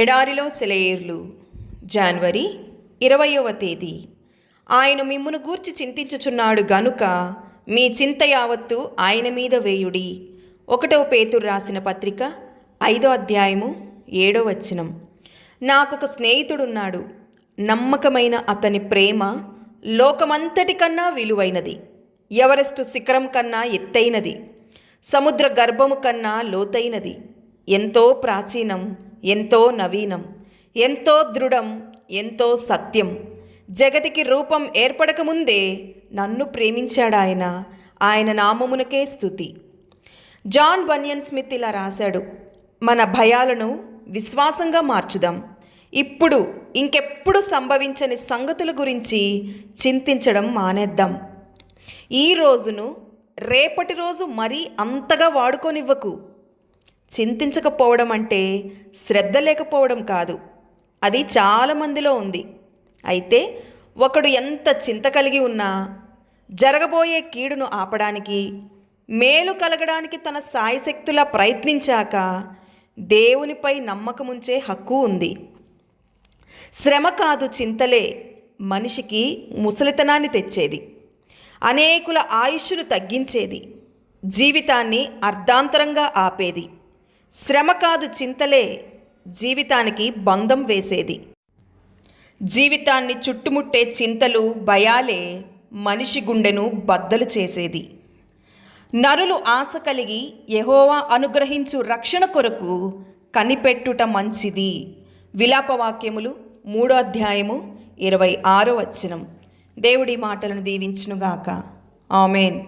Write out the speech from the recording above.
ఎడారిలో సెలయేర్లు జనవరి 20వ తేదీ. ఆయన మిమ్మును గూర్చి చింతించుచున్నాడు గనుక మీ చింత యావత్తు ఆయన మీద వేయుడి. 1 పేతురు రాసిన పత్రిక 5వ అధ్యాయము 7వ వచనం. నాకొక స్నేహితుడున్నాడు. నమ్మకమైన అతని ప్రేమ లోకమంతటికన్నా విలువైనది, ఎవరెస్టు శిఖరం కన్నా ఎత్తైనది, సముద్ర గర్భము కన్నా లోతైనది, ఎంతో ప్రాచీనం, ఎంతో నవీనం, ఎంతో దృఢం, ఎంతో సత్యం. జగతికి రూపం ఏర్పడకముందే నన్ను ప్రేమించాడాయన, ఆయన నామమునకే స్తుతి. జాన్ బనియన్ స్మిత్ ఇలా రాశాడు: మన భయాలను విశ్వాసంగా మార్చుదాం. ఇప్పుడు ఇంకెప్పుడు సంభవించని సంగతుల గురించి చింతించడం మానేద్దాం. ఈ రోజును రేపటి రోజు మరీ అంతగా వాడుకోనివ్వకు. చింతించకపోవడం అంటే శ్రద్ధ లేకపోవడం కాదు, అది చాలామందిలో ఉంది. అయితే ఒకడు ఎంత చింత కలిగి ఉన్నా జరగబోయే కీడును ఆపడానికి, మేలు కలగడానికి తన సాయశక్తులా ప్రయత్నించాక దేవునిపై నమ్మకముంచే హక్కు ఉంది. శ్రమ కాదు, చింతలే మనిషికి ముసలితనాన్ని తెచ్చేది, అనేకుల ఆయుష్ను తగ్గించేది, జీవితాన్ని అర్ధాంతరంగా ఆపేది. శ్రమ కాదు, చింతలే జీవితానికి బంధం వేసేది. జీవితాన్ని చుట్టుముట్టే చింతలు, భయాలే మనిషి గుండెను బద్దలు చేసేది. నరులు ఆశ కలిగి యెహోవా అనుగ్రహించు రక్షణ కొరకు కనిపెట్టుట మంచిది. విలాపవాక్యములు 3వ అధ్యాయము 26వ వచనం. దేవుడి మాటలను దీవించునుగాక. ఆమేన్.